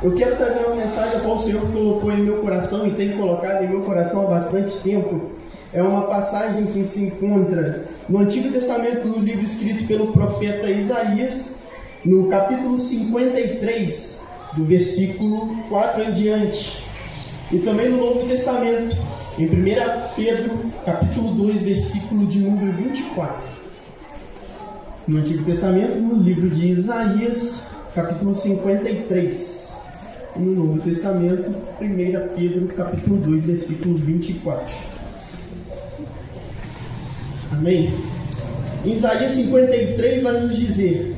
Eu quero trazer uma mensagem a qual o Senhor colocou em meu coração e tem colocado em meu coração há bastante tempo. É uma passagem que se encontra no Antigo Testamento, no livro escrito pelo profeta Isaías, no capítulo 53, do versículo 4 em diante. E também no Novo Testamento, em 1 Pedro, capítulo 2, versículo de número 24. No Antigo Testamento, no livro de Isaías, capítulo 53. E no Novo Testamento, 1 Pedro, capítulo 2, versículo 24. Amém? Em Isaías 53 vai nos dizer,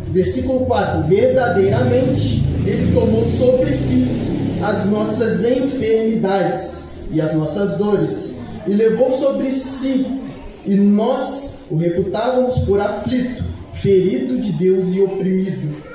versículo 4: verdadeiramente Ele tomou sobre si as nossas enfermidades e as nossas dores, e levou sobre si, e nós o reputávamos por aflito, ferido de Deus e oprimido.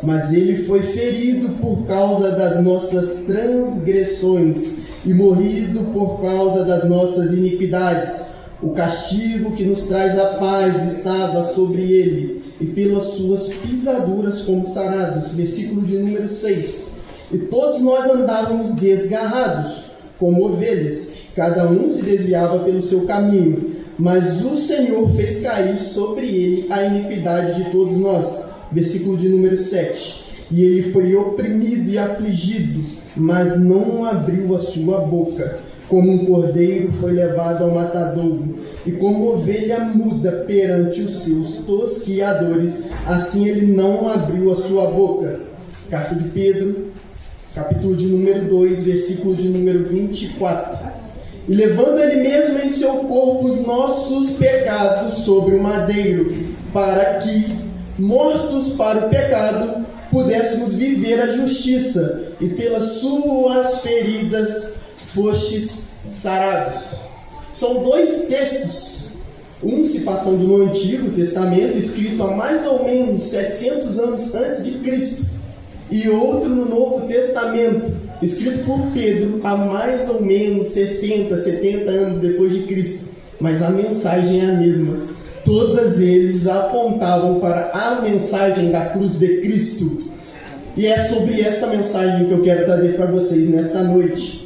Mas Ele foi ferido por causa das nossas transgressões e morrido por causa das nossas iniquidades. O castigo que nos traz a paz estava sobre Ele, e pelas suas pisaduras fomos sarados. Versículo de número 6. E todos nós andávamos desgarrados, como ovelhas, cada um se desviava pelo seu caminho, mas o Senhor fez cair sobre Ele a iniquidade de todos nós. Versículo de número 7. E Ele foi oprimido e afligido, mas não abriu a sua boca. Como um cordeiro foi levado ao matadouro, e como ovelha muda perante os seus tosquiadores, assim Ele não abriu a sua boca. Carta de Pedro, capítulo de número 2, versículo de número 24. E levando Ele mesmo em seu corpo os nossos pecados sobre o madeiro, para que, mortos para o pecado, pudéssemos viver a justiça, e pelas suas feridas fostes sarados. São dois textos, um se passando no Antigo Testamento, escrito há mais ou menos 700 anos antes de Cristo, e outro no Novo Testamento, escrito por Pedro há mais ou menos 60, 70 anos depois de Cristo, mas a mensagem é a mesma. Todos eles apontavam para a mensagem da cruz de Cristo, e é sobre esta mensagem que eu quero trazer para vocês nesta noite.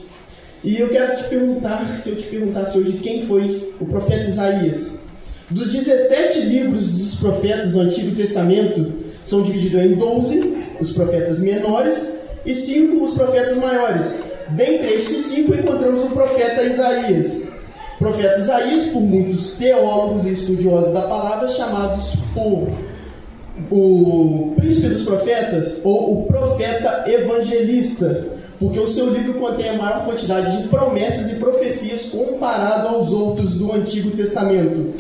E eu quero te perguntar, se eu te perguntasse hoje, quem foi o profeta Isaías? Dos 17 livros dos profetas do Antigo Testamento, são divididos em 12 os profetas menores e 5 os profetas maiores. Dentre estes 5 encontramos o profeta Isaías. O profeta Isaías, por muitos teólogos e estudiosos da palavra, chamados por o príncipe dos profetas ou o profeta evangelista, porque o seu livro contém a maior quantidade de promessas e profecias comparado aos outros do Antigo Testamento.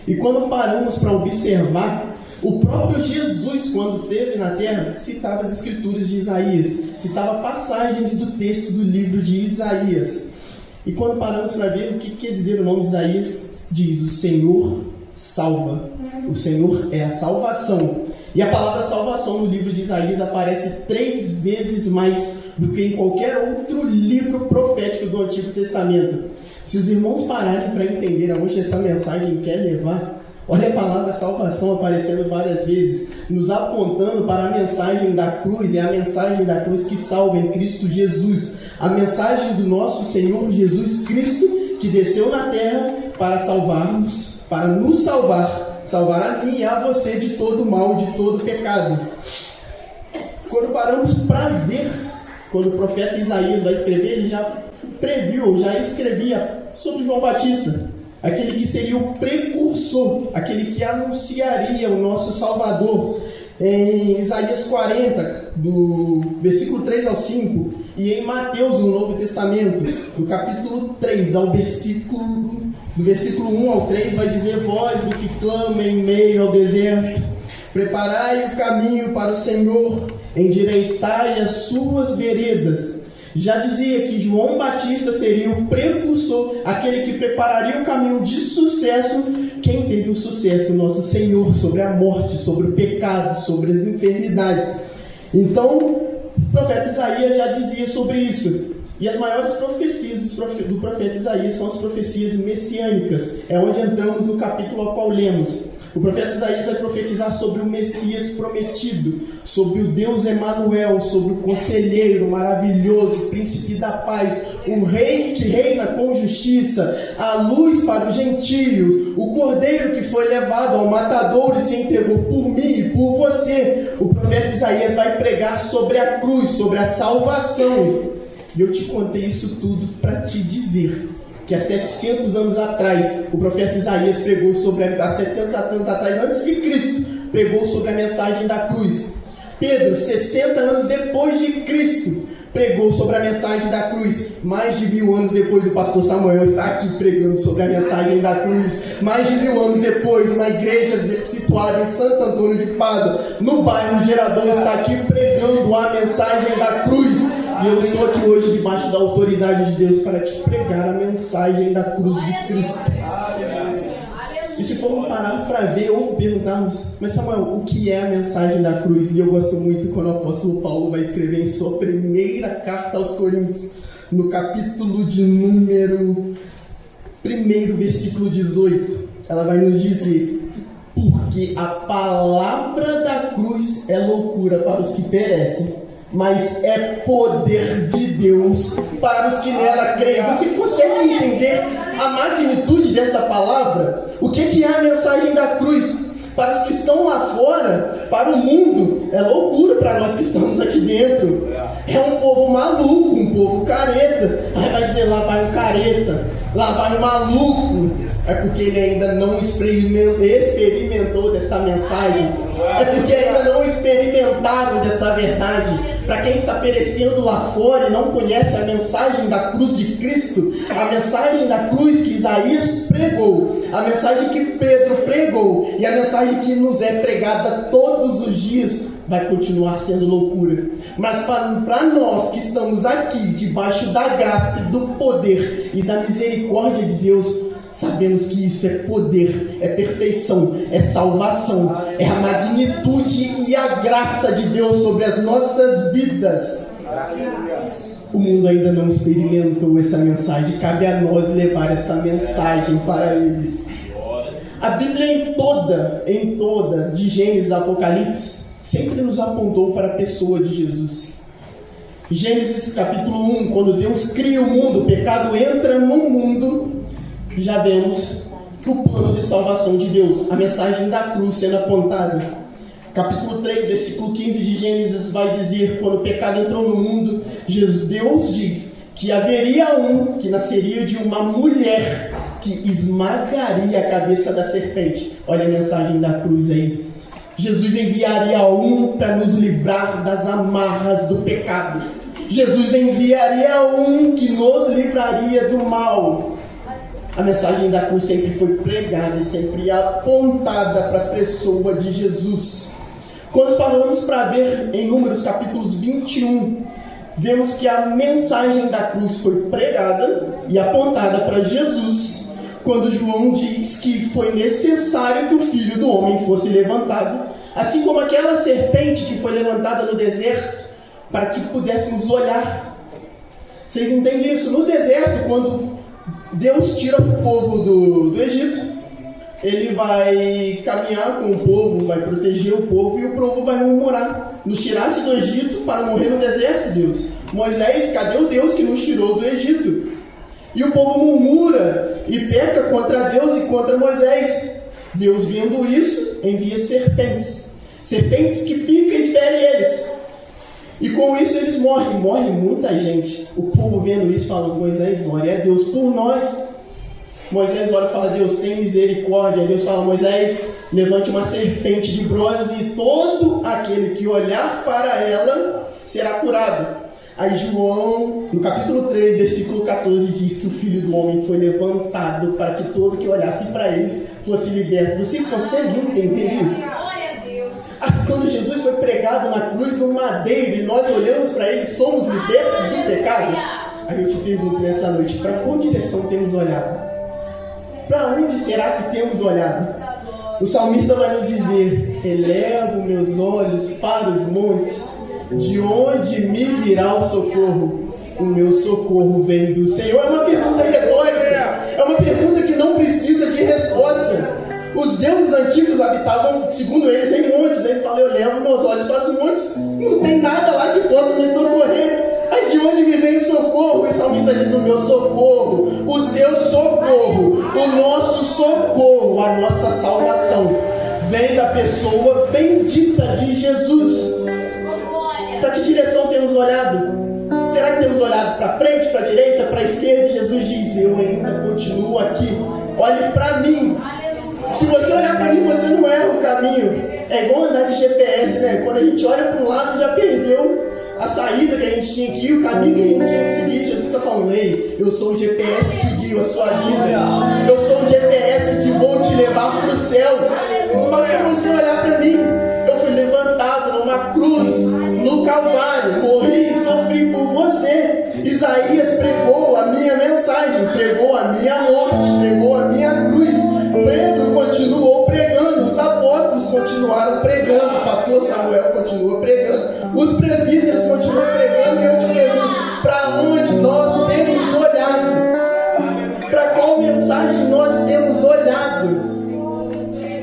E quando paramos para observar, o próprio Jesus, quando esteve na terra, citava as escrituras de Isaías, citava passagens do texto do livro de Isaías. E quando paramos para ver o que quer dizer o nome de Isaías, diz: o Senhor salva. O Senhor é a salvação. E a palavra salvação no livro de Isaías aparece 3 vezes mais do que em qualquer outro livro profético do Antigo Testamento. Se os irmãos pararem para entender aonde essa mensagem quer levar, olha a palavra salvação aparecendo várias vezes, nos apontando para a mensagem da cruz. É a mensagem da cruz que salva em Cristo Jesus. A mensagem do nosso Senhor Jesus Cristo, que desceu na terra para salvar-nos, para nos salvar, salvar a mim e a você de todo mal, de todo pecado. Quando paramos para ver, quando o profeta Isaías vai escrever, ele já previu, já escrevia sobre João Batista, aquele que seria o precursor, aquele que anunciaria o nosso Salvador. Em Isaías 40, do versículo 3 ao 5, e em Mateus, no Novo Testamento, do capítulo 3 ao versículo 1 ao 3, vai dizer: voz do que clama em meio ao deserto, preparai o caminho para o Senhor, endireitai as suas veredas. Já dizia que João Batista seria o precursor, aquele que prepararia o caminho de sucesso. Quem teve o sucesso? Nosso Senhor, sobre a morte, sobre o pecado, sobre as enfermidades. Então, o profeta Isaías já dizia sobre isso. E as maiores profecias do profeta Isaías são as profecias messiânicas. É onde entramos no capítulo ao qual lemos. O profeta Isaías vai profetizar sobre o Messias prometido, sobre o Deus Emanuel, sobre o conselheiro maravilhoso, príncipe da paz, o rei que reina com justiça, a luz para os gentios, o cordeiro que foi levado ao matadouro e se entregou por mim e por você. O profeta Isaías vai pregar sobre a cruz, sobre a salvação. E eu te contei isso tudo para te dizer que há 700 anos atrás, o profeta Isaías pregou sobre, há 700 anos atrás, antes de Cristo, pregou sobre a mensagem da cruz. Pedro, 60 anos depois de Cristo, pregou sobre a mensagem da cruz. Mais de 1000 anos depois, o pastor Samuel está aqui pregando sobre a mensagem da cruz. Mais de 1000 anos depois, uma igreja situada em Santo Antônio de Pádua, no bairro Gerador, está aqui pregando a mensagem da cruz. E eu estou aqui hoje debaixo da autoridade de Deus para te pregar a mensagem da cruz de Cristo. E se formos parar para ver ou perguntarmos, mas Samuel, o que é a mensagem da cruz? E eu gosto muito quando o apóstolo Paulo vai escrever em sua primeira carta aos Coríntios, no capítulo de número 1, versículo 18. Ela vai nos dizer: porque a palavra da cruz é loucura para os que perecem, mas é poder de Deus para os que nela creem. Você consegue entender a magnitude dessa palavra? O que é a mensagem da cruz? Para os que estão lá fora, para o mundo, é loucura. Para nós que estamos aqui dentro, é um povo maluco, um povo careta. Aí vai dizer, lá vai um careta, lá vai um maluco. É porque ele ainda não experimentou dessa mensagem. É porque ainda não experimentaram dessa verdade. Para quem está perecendo lá fora e não conhece a mensagem da cruz de Cristo, a mensagem da cruz que Isaías pregou, a mensagem que Pedro pregou e a mensagem que nos é pregada todos os dias, vai continuar sendo loucura. Mas para nós que estamos aqui, debaixo da graça, do poder e da misericórdia de Deus, sabemos que isso é poder, é perfeição, é salvação, é a magnitude e a graça de Deus sobre as nossas vidas. O mundo ainda não experimentou essa mensagem, cabe a nós levar essa mensagem para eles. A Bíblia em toda, de Gênesis a Apocalipse, sempre nos apontou para a pessoa de Jesus. Gênesis capítulo 1, quando Deus cria o mundo, o pecado entra no mundo, já vemos que o plano de salvação de Deus, a mensagem da cruz sendo apontada. Capítulo 3, versículo 15 de Gênesis vai dizer, quando o pecado entrou no mundo, Deus diz que haveria um que nasceria de uma mulher que esmagaria a cabeça da serpente. Olha a mensagem da cruz aí. Jesus enviaria um para nos livrar das amarras do pecado. Jesus enviaria um que nos livraria do mal. A mensagem da cruz sempre foi pregada e sempre apontada para a pessoa de Jesus. Quando falamos para ver em Números capítulos 21, vemos que a mensagem da cruz foi pregada e apontada para Jesus, quando João diz que foi necessário que o Filho do Homem fosse levantado, assim como aquela serpente que foi levantada no deserto, para que pudéssemos olhar. Vocês entendem isso? No deserto, quando Deus tira o povo do Egito, ele vai caminhar com o povo, vai proteger o povo, e o povo vai murmurar: nos tiraste do Egito para morrer no deserto, Deus. Moisés, cadê o Deus que nos tirou do Egito? E o povo murmura e peca contra Deus e contra Moisés. Deus, vendo isso, envia serpentes que picam e ferem eles. E com isso eles morrem muita gente. O povo vendo isso fala: Moisés, ore a Deus por nós. Moisés ora e fala: Deus, tem misericórdia. Deus fala: Moisés, levante uma serpente de bronze e todo aquele que olhar para ela será curado. Aí João, no capítulo 3, versículo 14, diz que o Filho do Homem foi levantado para que todo que olhasse para ele fosse liberto. Vocês conseguem entender isso? Quando Jesus foi pregado na cruz, no madeiro, e nós olhamos para ele, somos libertos do pecado? Aí eu te pergunto nessa noite, para qual direção temos olhado? Para onde será que temos olhado? O salmista vai nos dizer: elevo meus olhos para os montes, de onde me virá o socorro? O meu socorro vem do Senhor. É uma pergunta retórica, é uma pergunta que não precisa de resposta. Os deuses antigos habitavam, segundo eles, em montes. Ele fala, eu levo meus olhos para os montes, não tem nada lá que possa me socorrer. Aí de onde me vem o socorro? O salmista diz, o meu socorro, o seu socorro, o nosso socorro, a nossa salvação vem da pessoa bendita de Jesus. Para que direção temos olhado? Será que temos olhado para frente, para a direita, para a esquerda? Jesus diz, eu ainda continuo aqui, olhe para mim. Se você olhar para mim, você não erra o caminho. É igual andar de GPS, né? Quando a gente olha para um lado, já perdeu a saída que a gente tinha que ir, o caminho que a gente tinha que seguir. Jesus está falando, ei, eu sou o GPS que guia a sua vida. Eu sou o GPS que vou te levar para o céu. Basta você olhar para mim. Eu fui levantado numa cruz, no Calvário, morri e sofri por você. Isaías pregou a minha mensagem, pregou a minha morte, pregou a minha cruz. Pedro continuou pregando, os apóstolos continuaram pregando, o pastor Samuel continua pregando, os presbíteros continuam pregando, e eu te pergunto, para onde nós temos olhado? Para qual mensagem nós temos olhado?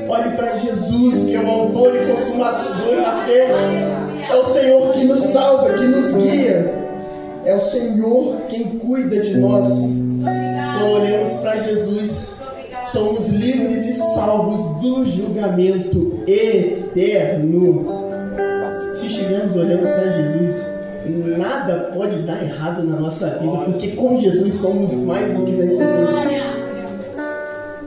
Olhe para Jesus, que é o autor e consumador da fé. É o Senhor que nos salva, que nos guia. É o Senhor quem cuida de nós. Quando olhamos para Jesus, somos livres e salvos do julgamento eterno. Se estivermos olhando para Jesus, nada pode dar errado na nossa vida, porque com Jesus somos mais do que vencedores.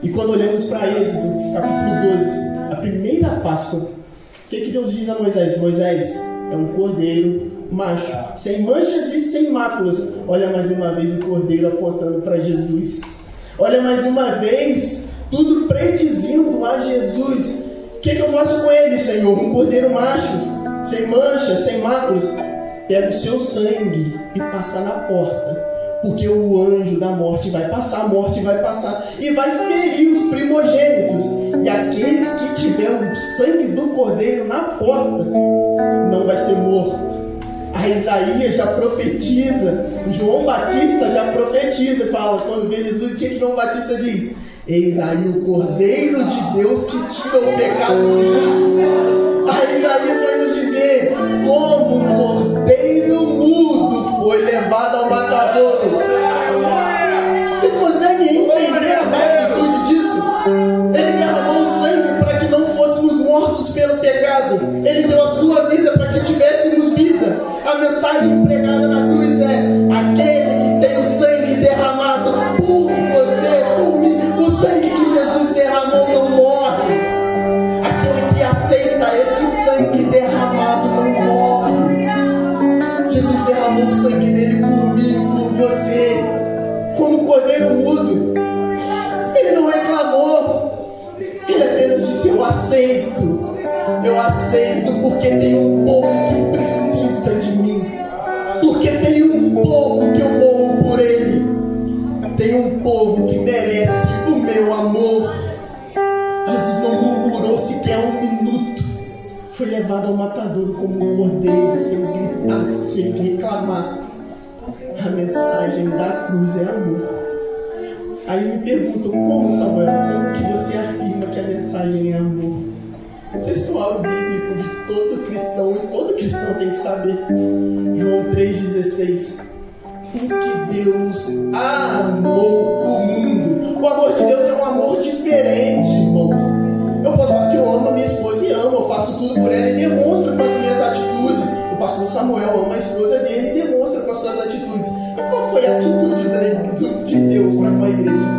E quando olhamos para Êxodo, capítulo 12, a primeira Páscoa, o que Deus diz a Moisés? Moisés, é um cordeiro macho, sem manchas e sem máculas. Olha mais uma vez o cordeiro apontando para Jesus. Olha mais uma vez, tudo predizindo a Jesus. O que eu faço com ele, Senhor? Um cordeiro macho, sem manchas, sem máculas. Pega o seu sangue e passa na porta. Porque o anjo da morte vai passar, a morte vai passar e vai ferir os primogênitos. E aquele que tiver o sangue do cordeiro na porta não vai ser morto. A Isaías já profetiza, João Batista já profetiza e fala, quando vê Jesus, o que João Batista diz? Eis aí o Cordeiro de Deus que tira o pecado do mundo. A Isaías vai nos dizer, como um cordeiro mudo foi levado ao matadouro. Vocês conseguem entender a magnitude disso? Ele derramou o sangue para que não fôssemos mortos pelo pecado. Ele deu a sua vida para que tivéssemos vida. A mensagem pregada na cruz é: aquele que tem o sangue derramado por você, por mim, o sangue que Jesus derramou não morre. Aquele que aceita este sangue derramado não morre. Jesus derramou o sangue dele por mim, por você, como cordeiro mudo. Ele não reclamou, ele apenas disse: eu aceito porque tem um povo que precisa de mim, porque tem um povo que eu morro por ele, tem um povo que merece o meu amor. Jesus não murmurou sequer um minuto, foi levado ao matadouro como um cordeiro, sem gritar, sem reclamar. A mensagem da cruz é amor. Aí me perguntam, como, Samuel, como que você afirma que a mensagem é amor? O textual bíblico de todo cristão, e todo cristão tem que saber, João 3,16. Porque Deus amou o mundo. O amor de Deus é um amor diferente, irmãos. Eu posso falar que eu amo a minha esposa e amo, eu faço tudo por ela e demonstro com as minhas atitudes. O pastor Samuel ama a esposa dele e demonstra com as suas atitudes. E qual foi a atitude de Deus para com a igreja?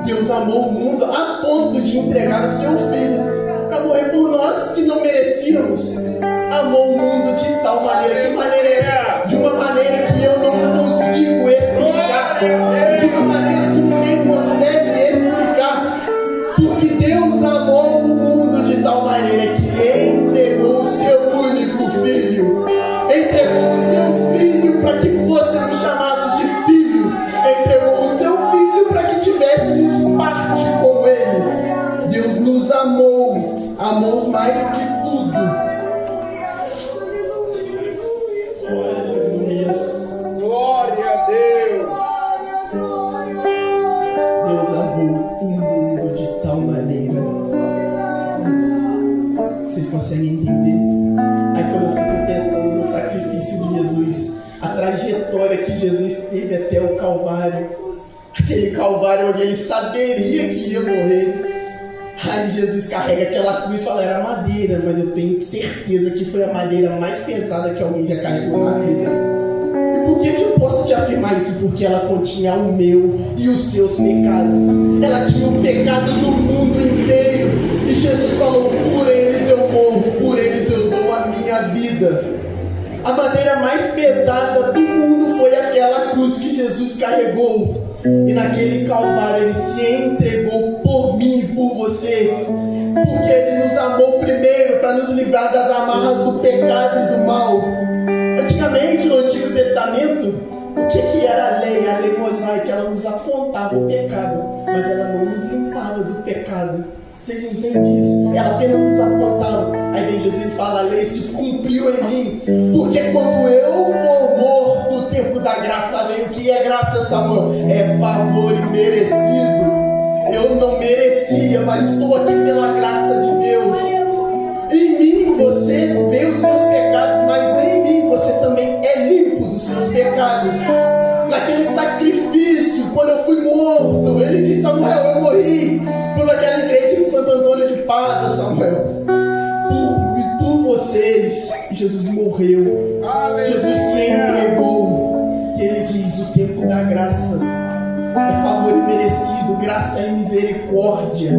Deus amou o mundo a ponto de entregar o seu filho para morrer por nós que não merecíamos. Amou o mundo de tal maneira. Que maneira é essa? De uma maneira que eu não consigo explicar. De uma maneira que ninguém consegue explicar. Porque Deus amou o mundo de tal maneira que entregou o seu único filho. Entregou o seu filho para que fôssemos chamados de filho. Entregou o seu filho para que tivéssemos parte com ele. Deus nos amou. Amou mais que tudo. Glória a Deus. Deus amou o mundo de tal maneira a trajetória que Jesus teve até o Calvário. Aquele Calvário onde ele saberia que ia morrer. Aí Jesus carrega aquela cruz e fala, era madeira, mas eu tenho certeza que foi a madeira mais pesada que alguém já carregou na vida. E por que eu posso te afirmar isso? Porque ela continha o meu e os seus pecados. Ela tinha o pecado do mundo inteiro. E Jesus falou, por eles eu morro, por eles eu dou a minha vida. A madeira mais pesada do mundo foi aquela cruz que Jesus carregou. E naquele Calvário ele se entregou por mim e por você, porque ele nos amou primeiro para nos livrar das amarras do pecado e do mal. Antigamente, no Antigo Testamento, o que era a lei? A lei mosaica, ela nos apontava o pecado, mas ela não nos limpava do pecado. Vocês entendem isso? Ela apenas nos apontava. Aí vem Jesus e fala, a lei se cumpriu em mim, porque quando eu for morto, o tempo da graça vem. O que é graça, Samuel? É favor imerecido. Eu não merecia, mas estou aqui pela graça de Deus. Em mim você vê os seus pecados, mas em mim você também é limpo dos seus pecados. Naquele sacrifício, quando eu fui morto, ele disse, Samuel, eu morri por aquela igreja de Santo Antônio de Pádua, Samuel. Por vocês, Jesus morreu. Jesus se entregou. E ele diz, o tempo da graça é favor imerecido, graça e misericórdia.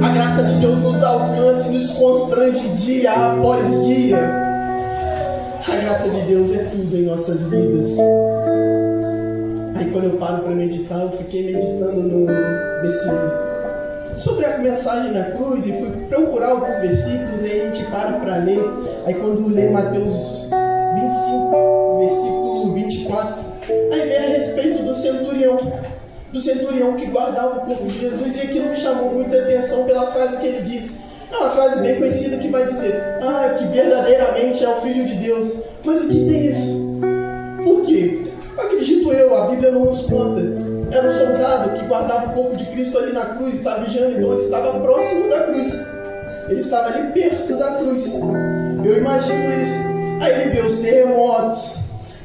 A graça de Deus nos alcança e nos constrange dia após dia. A graça de Deus é tudo em nossas vidas. Aí quando eu paro para meditar, eu fiquei meditando sobre a mensagem na cruz e fui procurar alguns versículos e aí a gente para ler. Aí quando lê Mateus 25, versículo 24, aí vem a respeito do centurião que guardava o corpo de Jesus, e aquilo me chamou muita atenção pela frase que ele disse. É uma frase bem conhecida que vai dizer, que verdadeiramente é o Filho de Deus. Mas o que tem isso? Por quê? Acredito eu, a Bíblia não nos conta. Era um soldado que guardava o corpo de Cristo ali na cruz, estava vigiando, então ele estava próximo da cruz. Ele estava ali perto da cruz. Eu imagino isso. Aí ele vê os terremotos,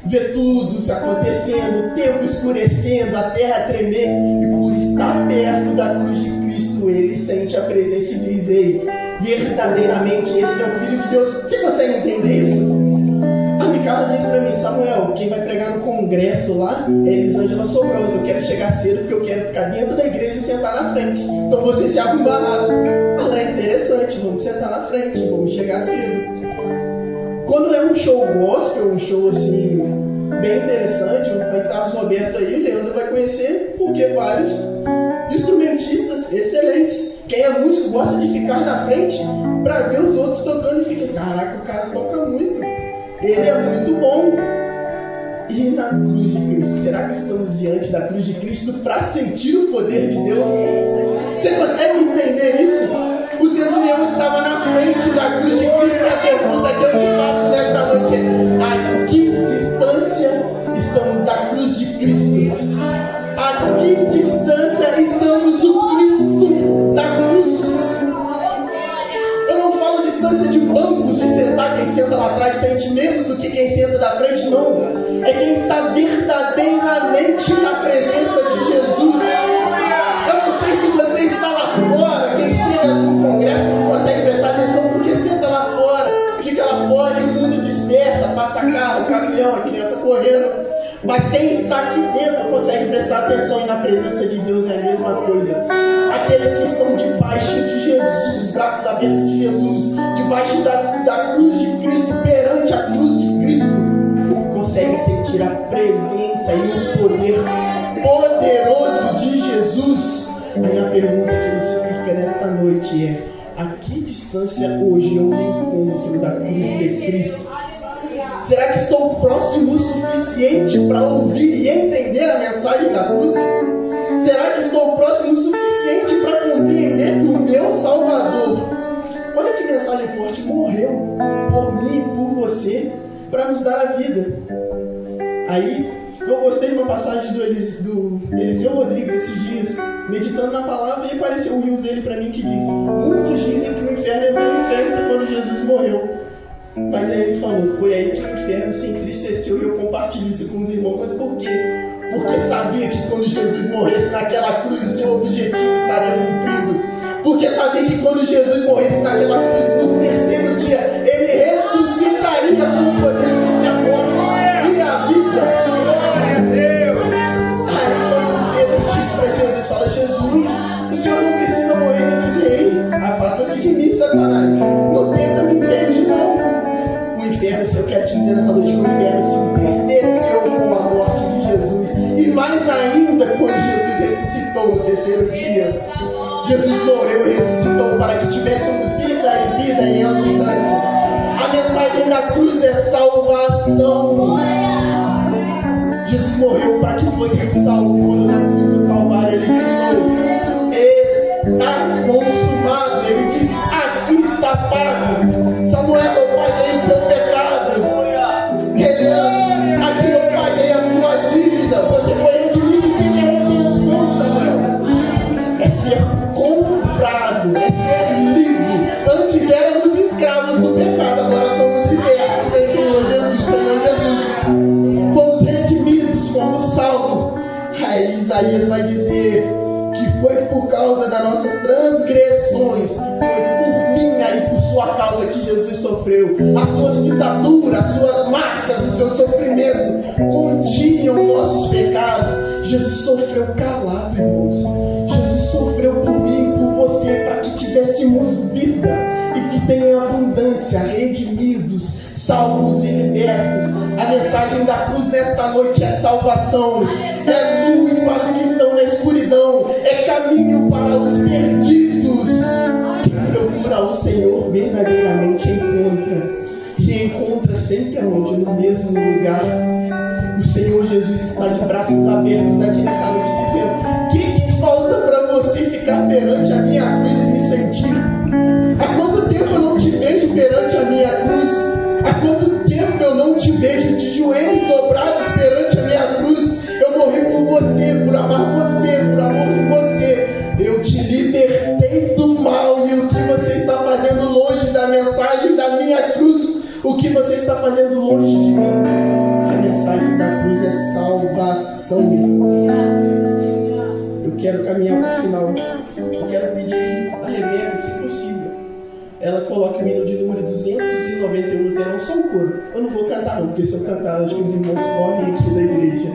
vê tudo acontecendo, o tempo escurecendo, a terra tremer, e por estar perto da cruz de Cristo, ele sente a presença e diz, ei, verdadeiramente este é o Filho de Deus. Você consegue entender isso? A Micaela disse para mim, Samuel, quem vai pregar no congresso lá é Elisângela Sobrosa. Eu quero chegar cedo porque eu quero ficar dentro da igreja e sentar na frente. Então você se arruma rápido. Fala, é interessante, vamos sentar na frente, vamos chegar cedo. Quando é um show gospel, um show assim, bem interessante, vai estar os Roberto aí, o Leandro vai conhecer, porque vários instrumentistas excelentes. Quem é músico gosta de ficar na frente para ver os outros tocando e fica, caraca, o cara toca muito. Ele é muito bom. E na cruz de Cristo? Será que estamos diante da cruz de Cristo para sentir o poder de Deus? Você consegue entender isso? O centurião estava na frente da cruz de Cristo. E a pergunta que eu te faço nesta noite é: a que distância estamos da cruz de Cristo? A que distância estamos do Cristo da cruz? Eu não falo distância de bancos, de sentar. Quem senta lá atrás sente menos do que quem senta da frente, não. É quem está verdadeiramente na presença de Jesus. Eu não sei se você está lá fora, quem chega no congresso não consegue prestar atenção porque senta lá fora, fica lá fora e o mundo dispersa, passa carro, caminhão, a criança correndo. Mas quem está aqui dentro consegue prestar atenção e na presença de Deus é a mesma coisa. Aqueles que estão debaixo de Jesus, os braços abertos de Jesus, debaixo da cruz de Cristo, perante a cruz de Cristo, consegue sentir a presença e o poder poderoso de Jesus. Aí a pergunta que nos fica nesta noite é: a que distância hoje eu me encontro da cruz de Cristo? Será que estou próximo o suficiente para ouvir e entender a mensagem da cruz? Será que estou próximo o suficiente para compreender que o meu Salvador, olha que mensagem forte, morreu por mim e por você para nos dar a vida? Aí eu gostei de uma passagem do Eliseu Rodrigues esses dias, meditando na palavra, e apareceu um rios dele para mim que diz: muitos dizem que o inferno entrou em festa quando Jesus morreu. Mas aí ele falou, foi aí que o inferno se entristeceu e eu compartilho isso com os irmãos. Mas por quê? Porque sabia que quando Jesus morresse naquela cruz, o seu objetivo estaria cumprido. Porque sabia que quando Jesus morresse naquela cruz, no terceiro dia, ele ressuscitaria com o poder sobre a morte e a vida. Aí quando Pedro diz para Jesus, fala, Jesus, o Senhor não precisa morrer. Ele diz, ei, afasta-se de mim, Satanás. Não tenta me impedir, não. O inferno, se eu quero te dizer nessa noite, o inferno se entristeceu com a morte de Jesus. E mais ainda, quando Jesus ressuscitou no terceiro dia. Jesus morreu e ressuscitou para que tivéssemos vida e vida em abundância. A mensagem da cruz é salvação. Jesus morreu para que fôssemos salvos. Quando na cruz do Calvário ele gritou, está consumado. Ele disse, aqui está pago. Samuel, eu paguei o seu pecado. Reverendo, aqui eu paguei a sua dívida. Você foi redimido. O que é redenção, Samuel? É ser comprado, é ser livre. Antes éramos escravos do pecado, agora somos libertos em Senhor Jesus, Senhor Jesus. Fomos redimidos, fomos salvos. Aí Isaías vai dizer que foi por causa das nossas transgressões, foi por minha e por sua causa que Jesus sofreu. As suas pisaduras, as suas marcas, o seu sofrimento continham nossos pecados. Jesus sofreu calado, irmãos. Jesus sofreu por mim e por você, para que tivéssemos vida e vida em abundância, redimidos, salvos e libertos. A mensagem da cruz nesta noite é salvação, é luz para os que estão na escuridão, é caminho para os perdidos. Quem procura o Senhor verdadeiramente encontra, e encontra sempre aonde? No mesmo lugar. O Senhor Jesus está de braços abertos aqui nesta noite, dizendo: o que falta para você ficar perante a minha cruz e me sentir? Há quanto tempo eu não te vejo perante a minha cruz? Há quanto tempo eu não te vejo de joelhos dobrados perante a minha cruz? Eu morri por você, por amar você, por amor de você. Eu te libertei do mal, e o que você está fazendo longe da mensagem da minha cruz? O que você está fazendo longe de mim? A mensagem da cruz é salvação. Eu quero caminhar para o final. Eu quero pedir a Rebeca, se possível, ela coloque o hino de número 291 no telão, só o coro. Eu não vou cantar não, porque se eu cantar, acho que os irmãos correm aqui da igreja.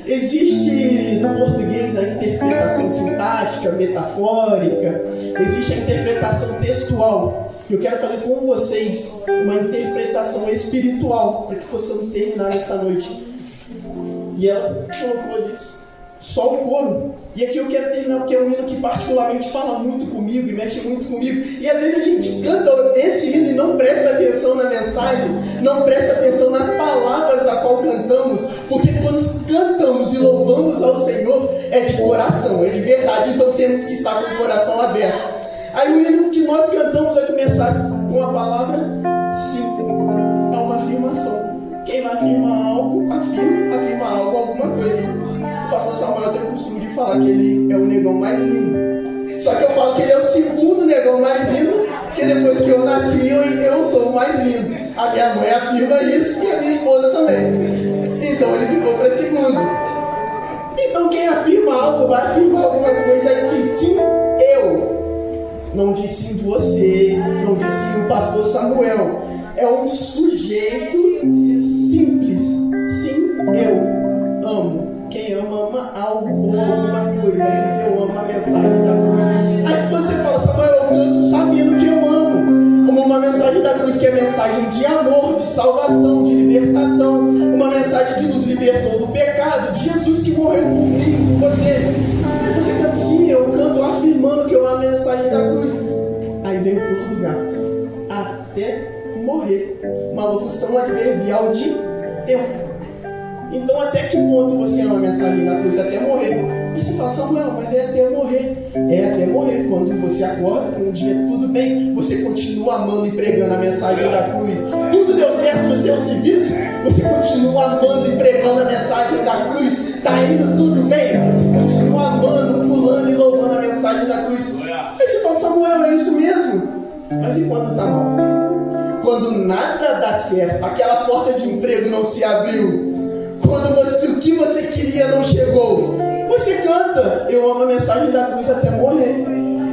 Existe no português a interpretação sintática, metafórica, existe a interpretação textual. Eu quero fazer com vocês uma interpretação espiritual, para que possamos terminar esta noite. E ela colocou isso, só o coro. E aqui eu quero terminar, porque é um hino que particularmente fala muito comigo e mexe muito comigo. E às vezes a gente canta esse hino e não presta atenção na mensagem, não presta atenção nas palavras a qual cantamos, porque quando cantamos e louvamos ao Senhor é de coração, é de verdade, então temos que estar com o coração aberto. Aí o hino que nós cantamos vai começar com a palavra sim. É uma afirmação. Quem afirma algo, afirma algo, alguma coisa. O pastor Samuel tem o costume de falar que ele é o negão mais lindo. Só que eu falo que ele é o segundo negão mais lindo, porque depois que eu nasci, eu sou o mais lindo. A minha mãe afirma isso e a minha esposa também. Então ele ficou para segundo. Então quem afirma algo, vai afirmar alguma coisa e diz sim, eu. Não disse sim você, não disse sim o pastor Samuel. É um sujeito simples. Sim, eu amo. Quem ama, ama algo ou alguma coisa. Diz eu amo a mensagem da cruz. Aí você fala, Samuel, eu canto sabendo que eu amo. Como uma mensagem da cruz que é mensagem de amor, de salvação, de libertação. Uma mensagem que nos libertou do pecado, de Jesus que morreu por mim, por você. Aí você canta sim, eu canto afirmando que eu amo a mensagem da cruz. Aí vem o pulo do gato. Até morrer. Uma locução adverbial de tempo. Então até que ponto você ama a mensagem da cruz? Até morrer. E você fala, Samuel, mas é até morrer. É até morrer. Quando você acorda, com um dia tudo bem, você continua amando e pregando a mensagem da cruz. Tudo deu certo no seu serviço, você continua amando e pregando a mensagem da cruz. Está indo tudo bem, você continua amando, pulando e louvando a mensagem da cruz. Aí você fala, Samuel, é isso mesmo? Mas e quando está mal? quando nada dá certo, aquela porta de emprego não se abriu, quando o que você queria não chegou, você canta, eu amo a mensagem da cruz até morrer.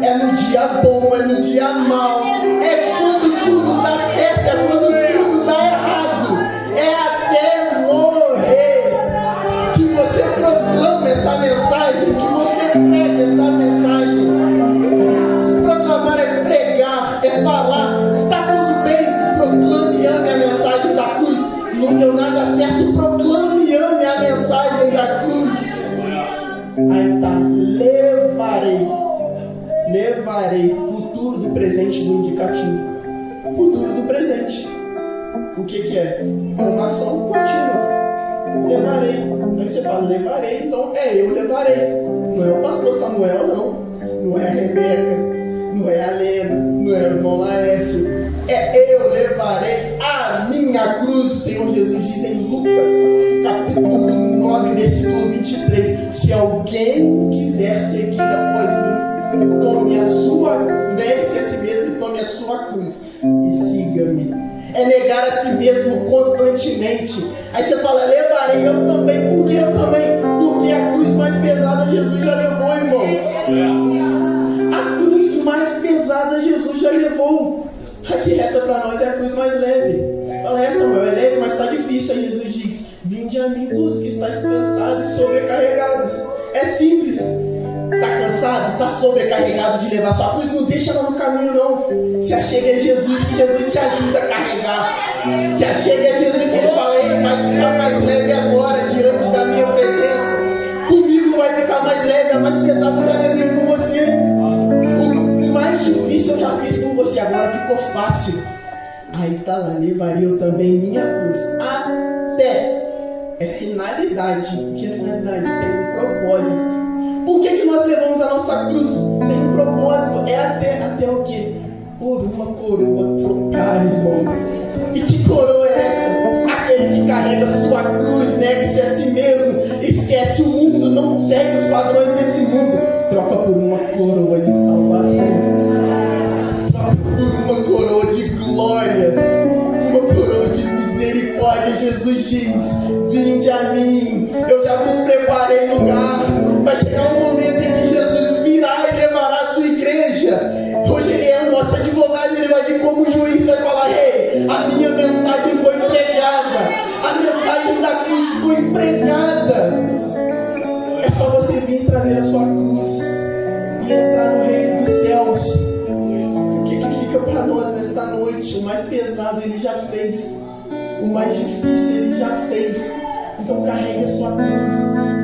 É no dia bom, é no dia mau, é quando tudo dá certo, é quando tudo dá errado, é até morrer que você proclama essa mensagem, que você prega essa mensagem. Proclamar é pregar, é falar, está tudo bem, proclame e ame a mensagem da cruz. Não deu nada certo, proclame e ame a mensagem da cruz. Aí tá, levarei, futuro do presente do indicativo, futuro do presente. O que é? É uma ação contínua. Levarei. Aí você fala, levarei, então eu levarei. Não é o pastor Samuel, não é a Rebeca, não é a Lena, não é o irmão Laércio. É eu levarei a minha cruz. O Senhor Jesus diz em Lucas, capítulo 9, versículo 23. Se alguém quiser seguir após mim, tome a sua, negue-se a si mesmo e tome a sua cruz e siga-me. É negar a si mesmo constantemente. Aí você fala, levarei, eu também. Por que eu também? Porque a cruz mais pesada Jesus já levou, irmãos. A cruz mais pesada Jesus já levou. A que resta para nós é a cruz mais leve. Fala, Samuel, é leve, mas está difícil. Aí Jesus diz, vinde a mim todos que estáis cansados e sobrecarregados. É simples. Está cansado? Está sobrecarregado de levar sua cruz? Não deixa ela no caminho, não. Se achega a Jesus, que Jesus te ajuda a carregar. Se achega a Jesus, que Ele fala, vai ficar mais leve agora, diante da minha presença. Comigo vai ficar mais leve, a mais pesada eu já levei com você. O mais difícil eu já fiz com você, agora ficou fácil. Aí tá lá, levaria eu também minha cruz. Até. É finalidade. O que é finalidade? Tem um propósito. Por que nós levamos a nossa cruz? Tem um propósito. É até o quê? Por uma coroa trocada, irmãos. E que coroa é essa? Aquele que carrega sua cruz, nega-se a si mesmo, esquece o mundo, não segue os padrões desse mundo, troca por uma coroa de salvação, troca por uma coroa de glória, uma coroa de misericórdia. Jesus diz, vinde a mim, eu já vos preparei lugar. Vai chegar um momento em que Jesus virá e levará a sua igreja. Hoje Ele é o nosso advogado, Ele vai vir como juiz, vai falar, ei, a minha mensagem foi pregada, a mensagem da cruz foi pregada. É só você vir trazer a sua cruz e entrar no reino dos céus. O que fica para nós nesta noite? O mais pesado Ele já fez, o mais difícil Ele já fez. Então carregue a sua cruz.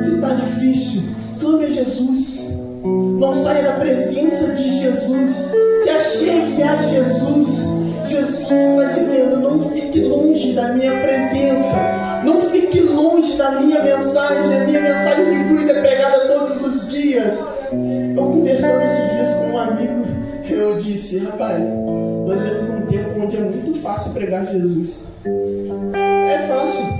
Se está difícil, clame a Jesus. Não saia da presença de Jesus. Se achegue a Jesus. Jesus está dizendo, não fique longe da minha presença. Não fique longe da minha mensagem. A minha mensagem de cruz é pregada todos os dias. Eu conversando esses dias com um amigo, eu disse, rapaz, nós vivemos num tempo onde é muito fácil pregar Jesus. É fácil.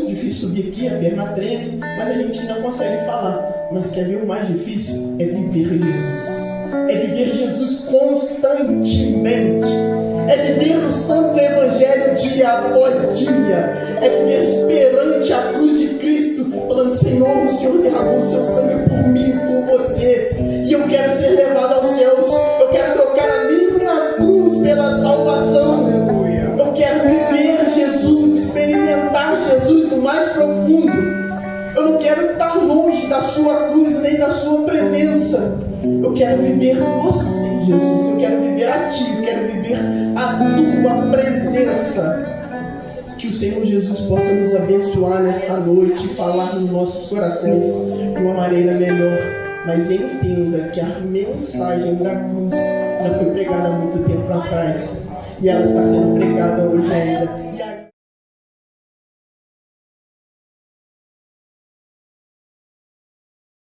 Difícil subir aqui, a perna treme, mas a gente ainda consegue falar. Mas quer ver o mais difícil? É viver Jesus. É viver Jesus constantemente. É viver o Santo Evangelho dia após dia. É viver perante a cruz de Cristo, falando, Senhor, o Senhor derramou o seu sangue por mim e por você. E eu quero ser levado aos céus. Eu quero trocar a minha cruz pela salvação. Eu quero viver Jesus, experimentar Jesus o mais profundo. Eu não quero estar longe da sua cruz, nem da sua presença. Eu quero viver você, Jesus. Eu quero viver a ti, eu quero viver a tua presença. Que o Senhor Jesus possa nos abençoar nesta noite e falar nos nossos corações de uma maneira melhor. Mas entenda que a mensagem da cruz já foi pregada há muito tempo atrás. E ela está sendo pregada hoje ainda.